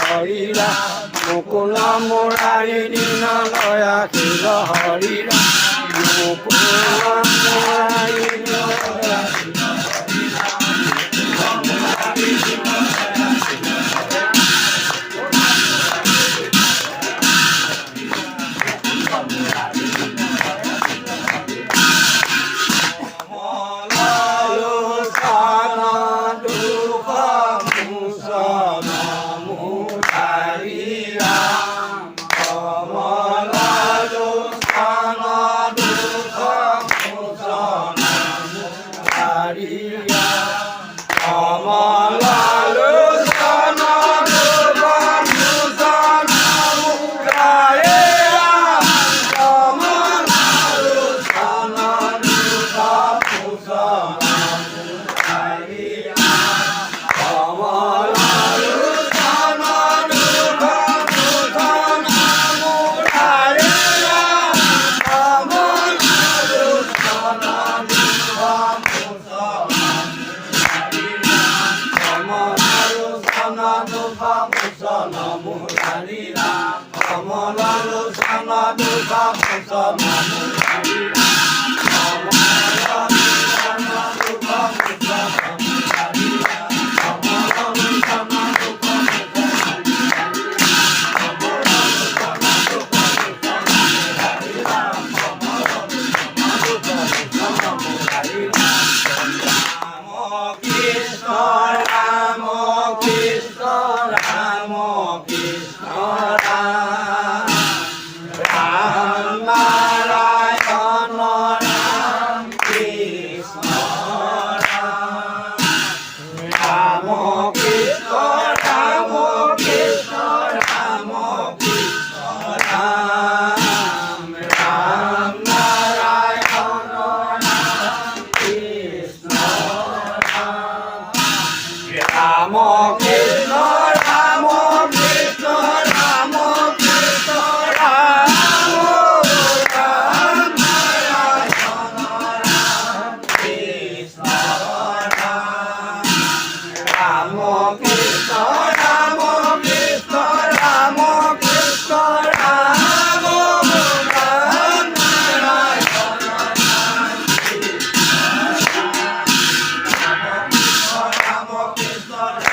হরিরা মুকুল মুরারি দীন দয়াশীল হরিরা মুকুল Murari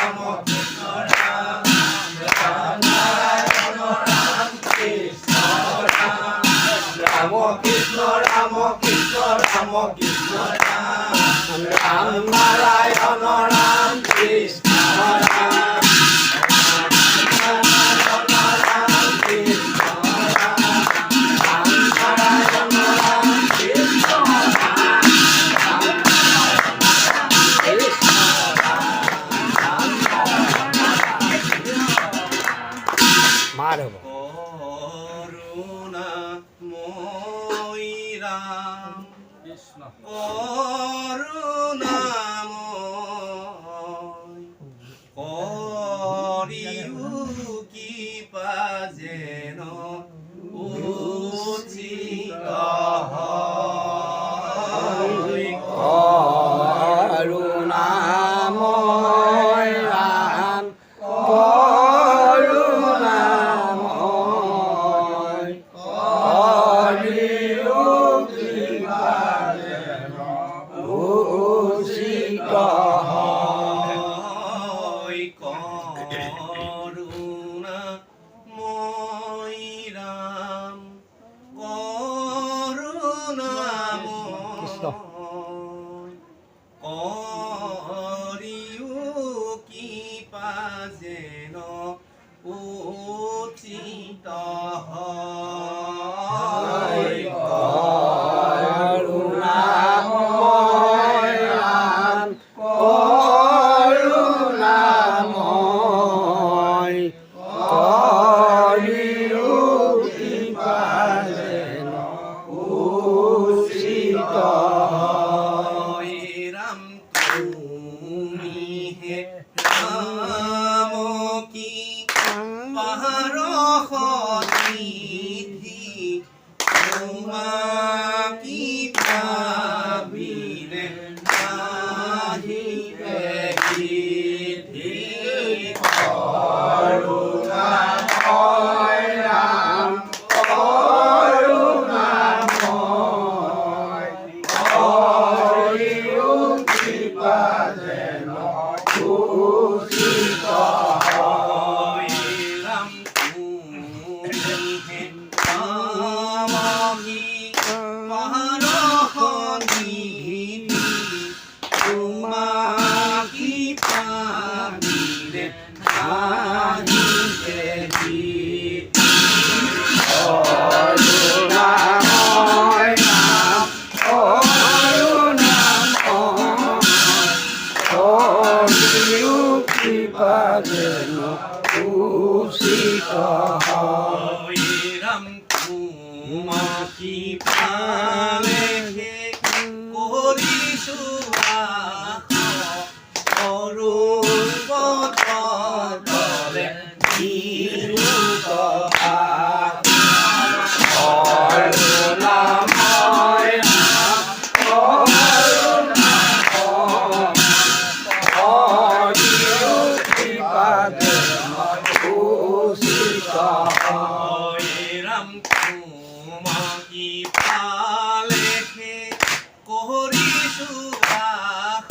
Come on. Ram Krishna Ram করুণা মই রাম কৃষ্ণ করুণাময় করিও কৃপা যেন উচিত হয়। করুণাময় রাম করুণাময় করিও কৃপা যেন উচিত হয়। করুণাময় রাম করুণাময় করিও কৃপা যেন উচিত হয়। করুণাময় রাম করুণাময় করিও কৃপা যেন উচিত হয়। রাম তুমি হে রাম কি পাহাড় নিধি তোমাকি ভাবিলে নাহিবে সিদ্ধি। করুণাময় রাম করুণাময় করিও কৃপা যেন উচিত হয়। রাম তুমি হে রাম কি পাহাড় নিধি তোমাকি ভাবিলে নাহিবে সিদ্ধি। করুণাময় রাম করুণাময় করিও কৃপা যেন উচিত হয়। রাম তোমাকি পালে করি সুবাস অরুণ বদলে নিরূপ ভাগ। করুণাময় রাম করুণাময় করিও কৃপা যেন উচিত হয়। রাম তোমাকি পালে করি সুবাস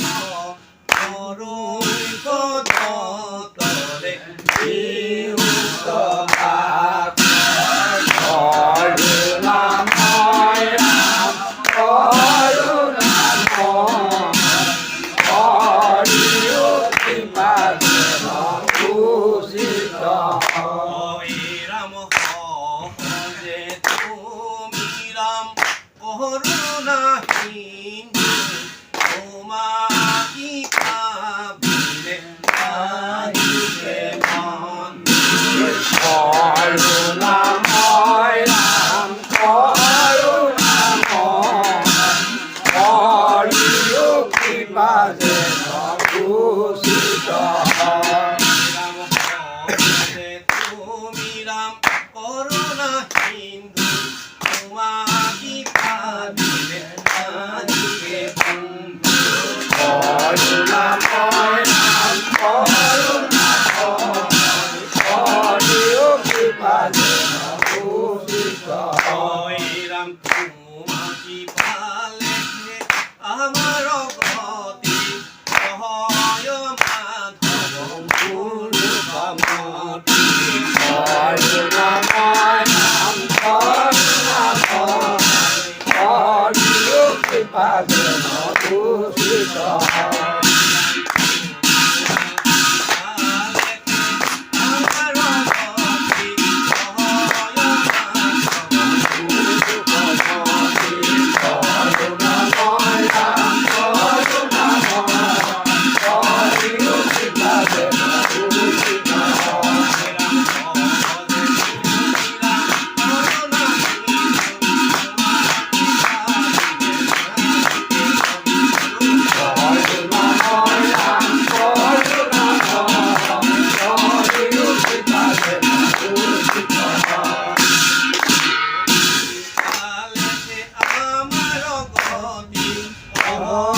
অরুণ বদলে নিরূপ ভাগ। করুণাময় রাম করুণাময় করিও কৃপা যেন উচিত হয়। রাম সহজে তুমি রাম করুণাহীন তোমাকি ভাবিলে নাহিবে মন। করুণাময় রাম করুণাময় করিও কৃপা যেন উচিত রাম সহজে তুমি রাম করুণাহীন তোমাকি ভাবিলে নাহিবে বন্ধু। করুণাময় রাম করুণাময় করিও কৃপা যেন উচিত হয়। রাম তোমাকি পালে আমার গতি সহায় মাধব গুরু বামতি। করুণাময় রাম করুণাময় করিও কৃপা যেন উচিত জয়